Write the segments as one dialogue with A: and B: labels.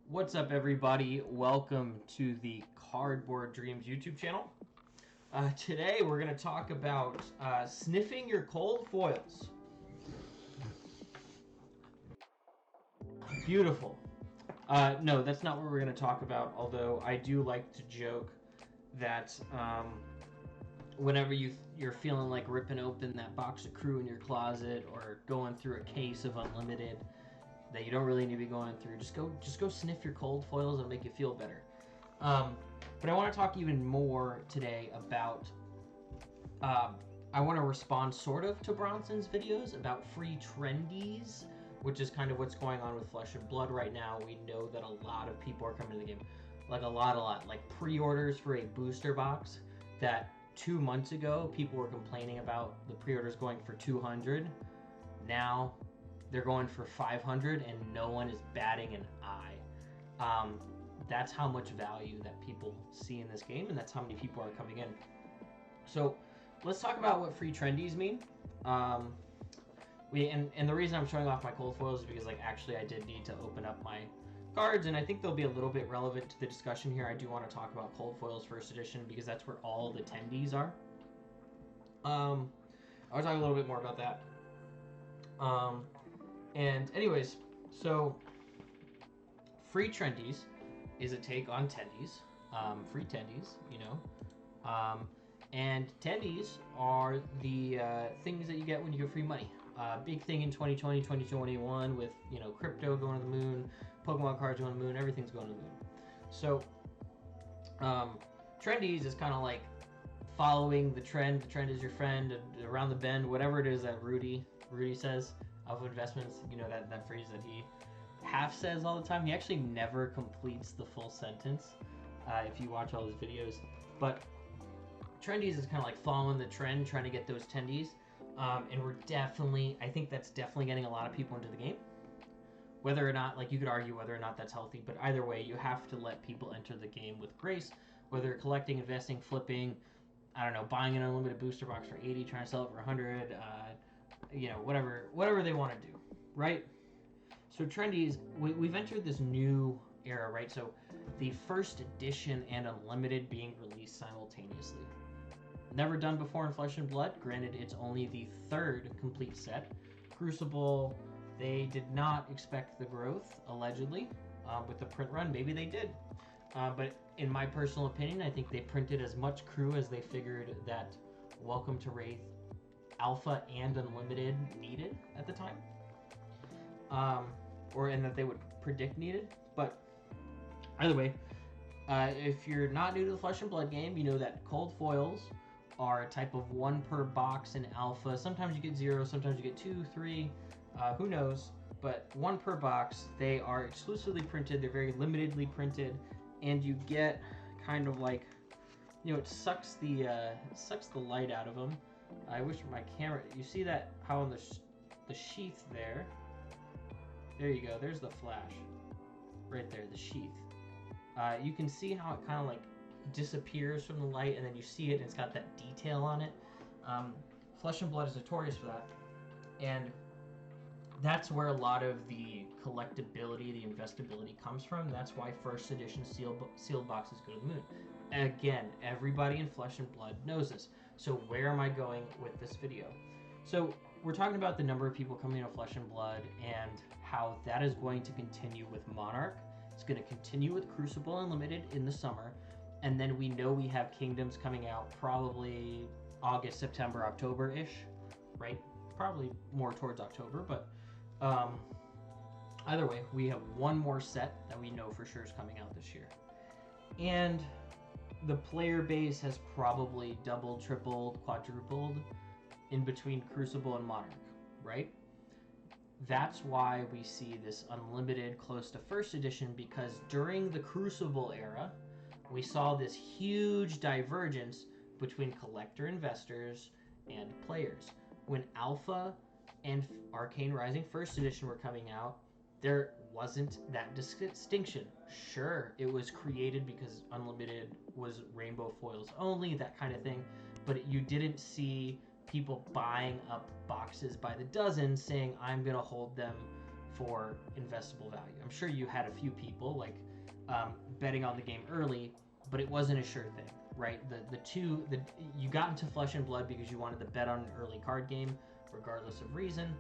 A: What's up, everybody? Welcome to the Cardboard Dreams YouTube channel. Today we're going to talk about sniffing your cold foils. Beautiful. No, that's not what we're going to talk about, although I do like to joke that whenever you're feeling like ripping open that box of Crew in your closet or going through a case of Unlimited that you don't really need to be going through, just go sniff your cold foils. It'll make you feel better. But I want to talk even more today about I want to respond sort of to Bronson's videos about free trendies, which is kind of what's going on with Flesh and Blood right now. We know that a lot of people are coming to the game, like a lot, like pre-orders for a booster box that 2 months ago people were complaining about the pre-orders going for 200. Now they're going for 500 and no one is batting an eye. That's how much value that people see in this game, and that's how many people are coming in. So let's talk about what free trendies mean. And the reason I'm showing off my cold foils is because, like, actually I did need to open up my cards, and I think they'll be a little bit relevant to the discussion here. I do want to talk about cold foils first edition because that's where all the tendies are. I'll talk a little bit more about that. And anyways, so free trendies is a take on tendies, free tendies, you know, and tendies are the things that you get when you get free money. Big thing in 2020, 2021 with, you know, crypto going to the moon, Pokemon cards going to the moon, everything's going to the moon. So trendies is kind of like following the trend is your friend, around the bend, whatever it is that Rudy says. Alpha Investments, you know, that phrase that he half says all the time. He actually never completes the full sentence if you watch all his videos. But trendies is kind of like following the trend, trying to get those tendies. And I think that's definitely getting a lot of people into the game. Whether or not, like, you could argue whether or not that's healthy, but either way, you have to let people enter the game with grace, whether collecting, investing, flipping, I don't know, buying an unlimited booster box for 80, trying to sell it for 100, you know, whatever they want to do, right? So trendies, we've entered this new era, right? So the first edition and Unlimited being released simultaneously. Never done before in Flesh and Blood. Granted, it's only the third complete set. Crucible, they did not expect the growth, allegedly, with the print run. Maybe they did. But in my personal opinion, I think they printed as much Crew as they figured that Welcome to Wraith Alpha and Unlimited needed at the time, and that they would predict needed. But either way, if you're not new to the Flesh and Blood game, you know that cold foils are a type of 1 per box in Alpha. Sometimes you get 0, sometimes you get 2, 3, who knows, but 1 per box. They are exclusively printed, they're very limitedly printed, and you get kind of like, you know, it sucks the light out of them. I wish my camera, you see that, how on the sheath there you go, there's the flash right there, the sheath. You can see how it kind of like disappears from the light, and then you see it and it's got that detail on it. Flesh and Blood is notorious for that, and that's where a lot of the collectability, the investability comes from. That's why first edition sealed boxes go to the moon. Again, everybody in Flesh and Blood knows this. So where am I going with this video? So we're talking about the number of people coming into Flesh and Blood and how that is going to continue with Monarch. It's going to continue with Crucible Unlimited in the summer. And then we know we have Kingdoms coming out probably August, September, October-ish, right? Probably more towards October, but either way, we have one more set that we know for sure is coming out this year. And the player base has probably doubled, tripled, quadrupled in between Crucible and Monarch, right? That's why we see this Unlimited close to first edition, because during the Crucible era, we saw this huge divergence between collector investors and players. When Alpha and Arcane Rising first edition were coming out, there wasn't that distinction. Sure, it was created because Unlimited was rainbow foils only, that kind of thing, but you didn't see people buying up boxes by the dozen saying, I'm going to hold them for investable value. I'm sure you had a few people like betting on the game early, but it wasn't a sure thing, right? You got into Flesh and Blood because you wanted to bet on an early card game, regardless of reason.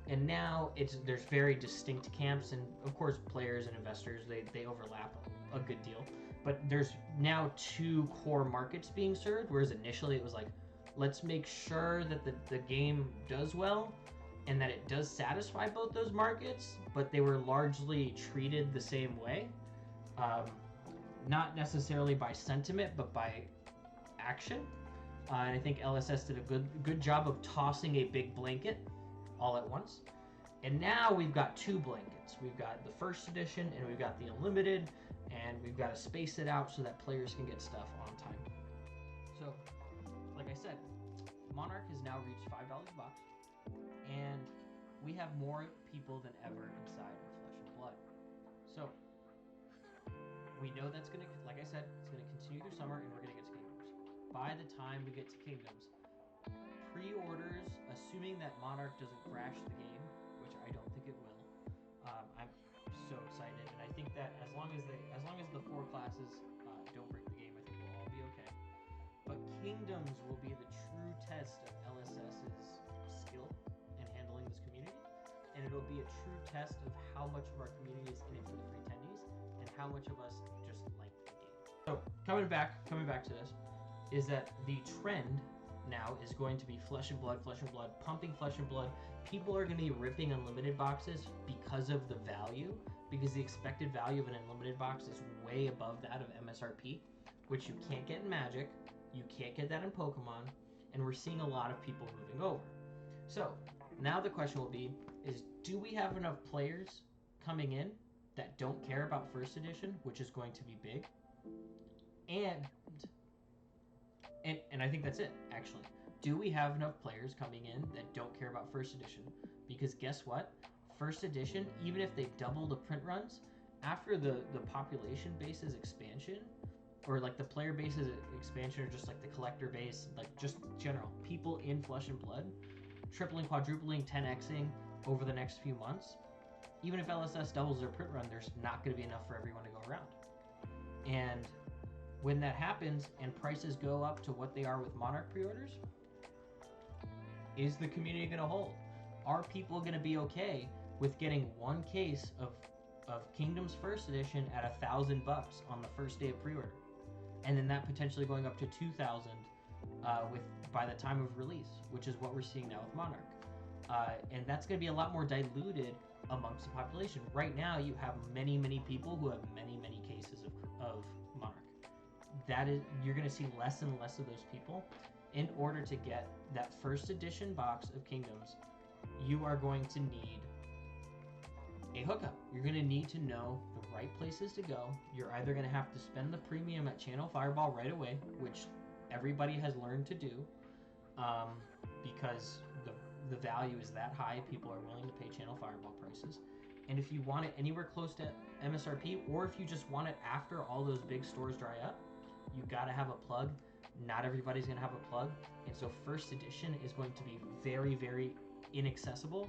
A: And now there's very distinct camps, and of course players and investors they overlap a good deal. But there's now two core markets being served, whereas initially it was like, let's make sure that the game does well and that it does satisfy both those markets, but they were largely treated the same way. Not necessarily by sentiment, but by action. And I think LSS did a good job of tossing a big blanket all at once. And now we've got two blankets. We've got the first edition and we've got the unlimited, and we've got to space it out so that players can get stuff on time. So, like I said, Monarch has now reached $5 a box, and we have more people than ever inside of Flesh and Blood. So, we know that's going to, like I said, it's going to continue through summer, and we're going to get to Kingdoms. By the time we get to Kingdoms, pre-orders, assuming that Monarch doesn't crash the game, which I don't think it will, I'm so excited, and I think that as long as the four classes don't break the game, I think we'll all be okay. But Kingdoms will be the true test of LSS's skill in handling this community, and it'll be a true test of how much of our community is in it for the free tendies, and how much of us just like the game. So coming back to this, is that the trend now is going to be Flesh and Blood, pumping Flesh and Blood. People are going to be ripping unlimited boxes because of the value, because the expected value of an unlimited box is way above that of MSRP, which you can't get in Magic, you can't get that in Pokemon, and we're seeing a lot of people moving over. So now the question will be, is do we have enough players coming in that don't care about first edition, which is going to be big, and I think that's it, actually. Do we have enough players coming in that don't care about first edition? Because guess what? First edition, even if they double the print runs, after the population base's expansion, or like the player base's expansion, or just like the collector base, like just general, people in Flesh and Blood, tripling, quadrupling, 10xing over the next few months, even if LSS doubles their print run, there's not going to be enough for everyone to go around. And when that happens and prices go up to what they are with Monarch pre-orders, is the community going to hold? Are people going to be okay with getting one case of Kingdoms First Edition at $1,000 on the first day of pre-order, and then that potentially going up to $2,000 by the time of release, which is what we're seeing now with Monarch, and that's going to be a lot more diluted amongst the population. Right now, you have many people who have many cases of Monarch. That is, you're going to see less and less of those people. In order to get that first edition box of Kingdoms, you are going to need a hookup. You're going to need to know the right places to go. You're either going to have to spend the premium at Channel Fireball right away, which everybody has learned to do, because the value is that high. People are willing to pay Channel Fireball prices. And if you want it anywhere close to MSRP, or if you just want it after all those big stores dry up, you got to have a plug. Not everybody's going to have a plug. And so first edition is going to be very inaccessible,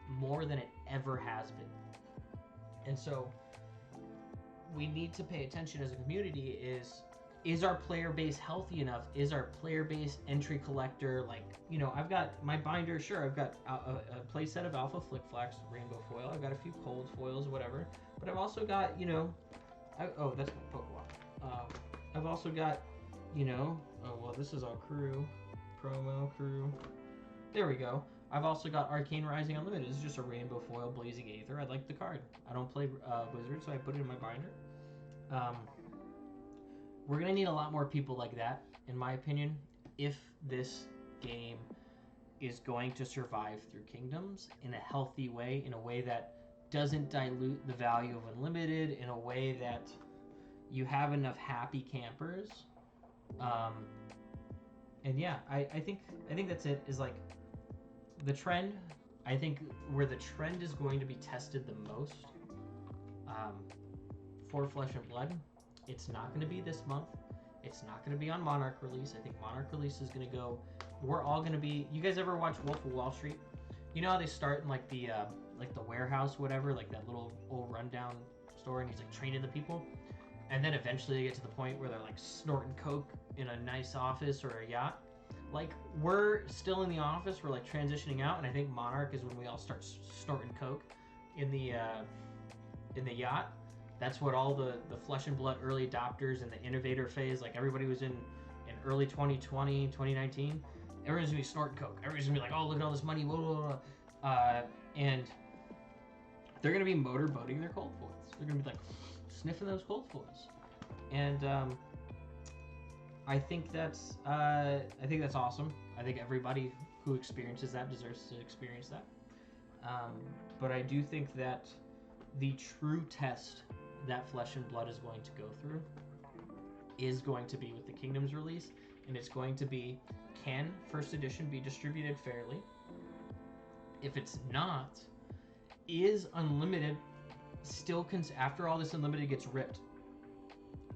A: more than it ever has been. And so we need to pay attention as a community. Is our player base healthy enough? Is our player base entry collector, like, you know, I've got my binder, sure, I've got a play set of Alpha Flick Flax Rainbow Foil, I've got a few Cold Foils, whatever, but I've also got, you know, oh, that's my Pokewalk. I've also got, you know, oh, well, this is all promo crew. There we go. I've also got Arcane Rising Unlimited. This is just a Rainbow Foil Blazing Aether. I like the card. I don't play Wizard, so I put it in my binder. We're going to need a lot more people like that, in my opinion, if this game is going to survive through Kingdoms in a healthy way, in a way that doesn't dilute the value of Unlimited, in a way that you have enough happy campers. And yeah, I think that's it, is like the trend. I think where the trend is going to be tested the most for Flesh and Blood, it's not going to be this month. It's not going to be on Monarch release. I think Monarch release is going to go, we're all going to be, you guys ever watch Wolf of Wall Street? You know how they start in like the like the warehouse, whatever, like that little old rundown store, and he's like training the people. And then eventually they get to the point where they're like snorting coke in a nice office or a yacht. Like, we're still in the office, we're like transitioning out, and I think Monarch is when we all start snorting coke in the yacht. That's what all the Flesh and Blood early adopters and the innovator phase, like everybody was in early 2020, 2019. Everyone's gonna be snorting coke. Everyone's gonna be like, oh, look at all this money, blah, blah, blah. And they're gonna be motorboating their cold foils. They're gonna be like sniffing those cold foils. And I think that's awesome. I think everybody who experiences that deserves to experience that. But I do think that the true test that Flesh and Blood is going to go through is going to be with the Kingdoms release, and it's going to be, can first edition be distributed fairly? If it's not, is Unlimited still after all this Unlimited gets ripped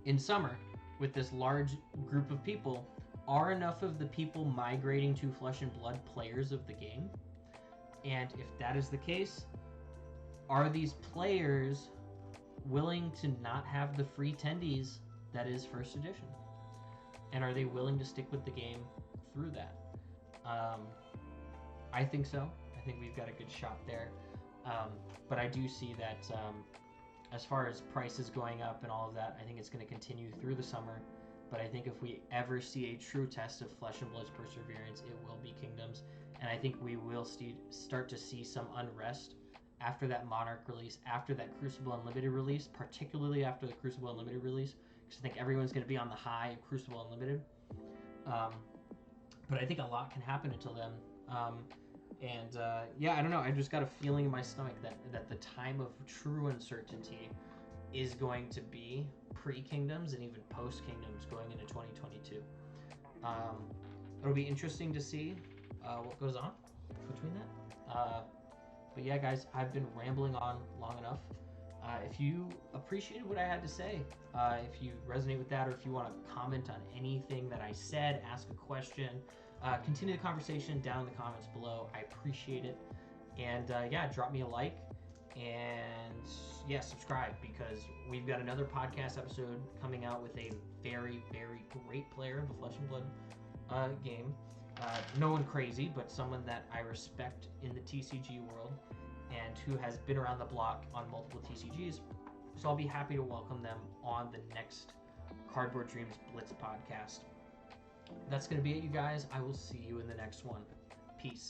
A: in summer with this large group of people, are enough of the people migrating to Flesh and Blood players of the game? And if that is the case, are these players willing to not have the free tendies that is first edition? And are they willing to stick with the game through that? I think so. I think we've got a good shot there. But I do see that as far as prices going up and all of that, I think it's going to continue through the summer. But I think if we ever see a true test of Flesh and Blood's perseverance, it will be Kingdoms. And I think we will start to see some unrest after that Monarch release, after that Crucible Unlimited release, particularly after the Crucible Unlimited release, because I think everyone's going to be on the high of Crucible Unlimited. But I think a lot can happen until then. Yeah, I don't know. I just got a feeling in my stomach that the time of true uncertainty is going to be pre-Kingdoms and even post-Kingdoms going into 2022. It'll be interesting to see what goes on between that. But yeah, guys, I've been rambling on long enough. If you appreciated what I had to say, if you resonate with that, or if you want to comment on anything that I said, ask a question, continue the conversation down in the comments below. I appreciate it. And yeah, drop me a like. And yeah, subscribe, because we've got another podcast episode coming out with a very, very great player in the Flesh and Blood game. No one crazy, but someone that I respect in the TCG world and who has been around the block on multiple TCGs. So I'll be happy to welcome them on the next Cardboard Dreams Blitz podcast. That's going to be it, you guys. I will see you in the next one. Peace.